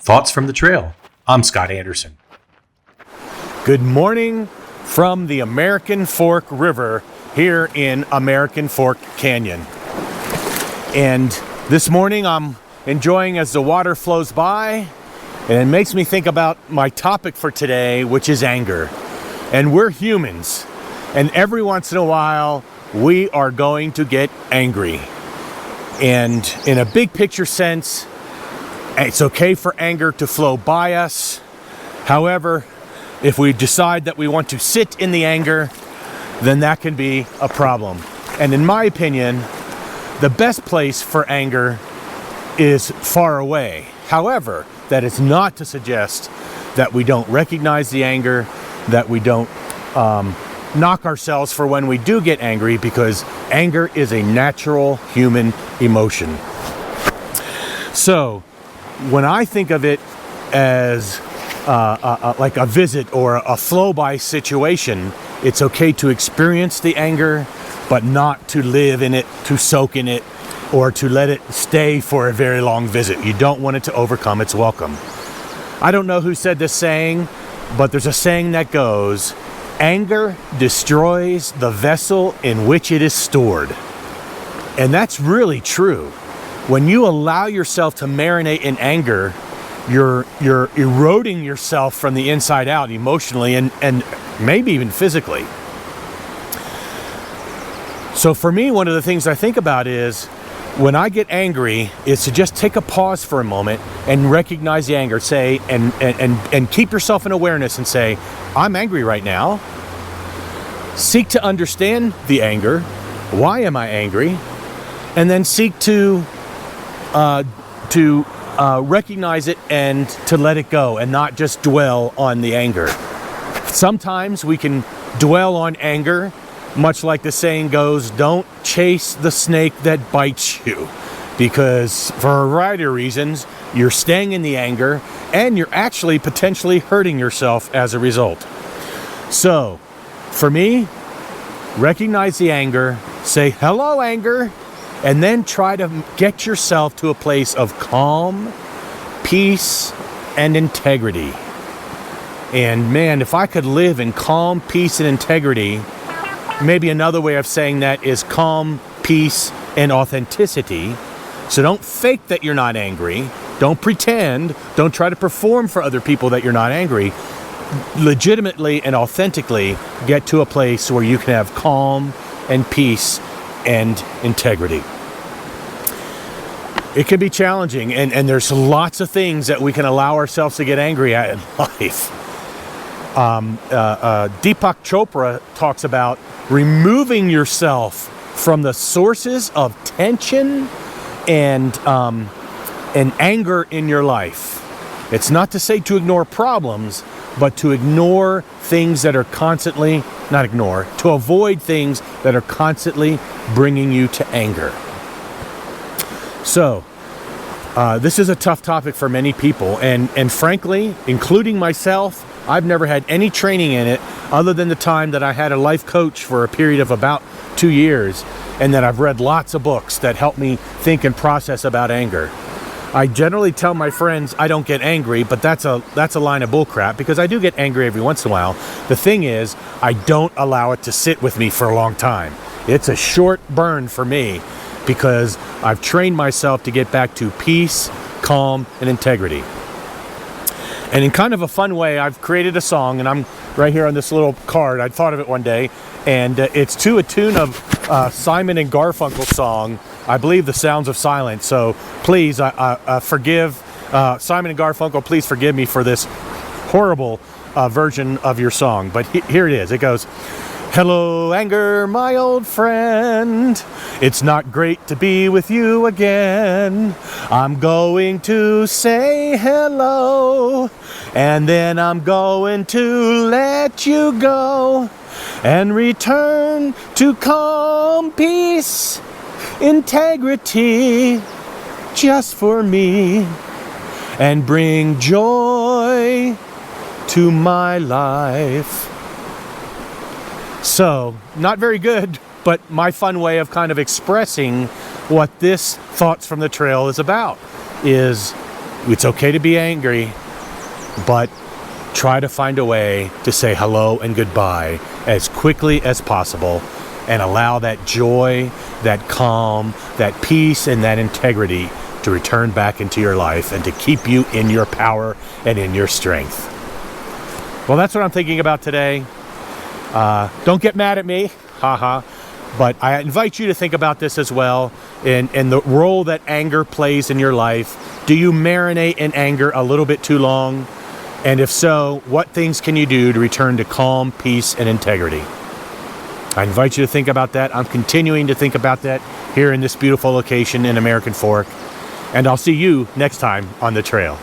Thoughts from the Trail. I'm Scott Anderson. Good morning from the American Fork River here in American Fork Canyon. And this morning I'm enjoying as the water flows by, and it makes me think about my topic for today, which is anger. And we're humans, and every once in a while we are going to get angry. And in a big picture sense, it's okay for anger to flow by us. However, if we decide that we want to sit in the anger, then that can be a problem. And in my opinion, the best place for anger is far away. However, that is not to suggest that we don't recognize the anger, that we don't knock ourselves for when we do get angry, because anger is a natural human emotion. So, when I think of it as like a visit or a flow-by situation, it's okay to experience the anger, but not to live in it, to soak in it, or to let it stay for a very long visit. You don't want it to overcome its welcome. I don't know who said this saying, but there's a saying that goes, anger destroys the vessel in which it is stored. And that's really true. When you allow yourself to marinate in anger, you're eroding yourself from the inside out emotionally and maybe even physically. So for me, one of the things I think about is when I get angry is to just take a pause for a moment and recognize the anger. Say, and keep yourself in awareness and say, I'm angry right now. Seek to understand the anger. Why am I angry? And then seek to recognize it and to let it go and not just dwell on the anger. Sometimes we can dwell on anger, much like the saying goes, don't chase the snake that bites you, because for a variety of reasons, you're staying in the anger and you're actually potentially hurting yourself as a result. So, for me, recognize the anger, say, hello, anger, and then try to get yourself to a place of calm, peace, and integrity. And man, if I could live in calm, peace, and integrity, maybe another way of saying that is calm, peace, and authenticity. So don't fake that you're not angry. Don't pretend. Don't try to perform for other people that you're not angry. Legitimately and authentically get to a place where you can have calm and peace and integrity. It can be challenging, and there's lots of things that we can allow ourselves to get angry at in life. Deepak Chopra talks about removing yourself from the sources of tension and anger in your life. It's not to say to ignore problems, but to ignore things that are constantly, to avoid things that are constantly bringing you to anger. So, this is a tough topic for many people, and frankly, including myself, I've never had any training in it other than the time that I had a life coach for a period of about 2 years, and that I've read lots of books that help me think and process about anger. I generally tell my friends I don't get angry, but that's a line of bullcrap, because I do get angry every once in a while. The thing is, I don't allow it to sit with me for a long time. It's a short burn for me, because I've trained myself to get back to peace, calm, and integrity. And in kind of a fun way, I've created a song, and I'm right here on this little card. I thought of it one day, and it's to a tune of Simon and Garfunkel's song, I believe, The Sounds of Silence. So please forgive Simon and Garfunkel. Please forgive me for this horrible version of your song. But here it is. It goes, hello, anger, my old friend. It's not great to be with you again. I'm going to say hello, and then I'm going to let you go and return to calm, peace, integrity, just for me, and bring joy to my life. So, not very good, but my fun way of kind of expressing what this Thoughts from the Trail is about is It's okay to be angry, but try to find a way to say hello and goodbye as quickly as possible and allow that joy, that calm, that peace, and that integrity to return back into your life and to keep you in your power and in your strength. Well, that's what I'm thinking about today. Don't get mad at me, haha. But I invite you to think about this as well and the role that anger plays in your life. Do you marinate in anger a little bit too long? And if so, what things can you do to return to calm, peace, and integrity? I invite you to think about that. I'm continuing to think about that here in this beautiful location in American Fork. And I'll see you next time on the trail.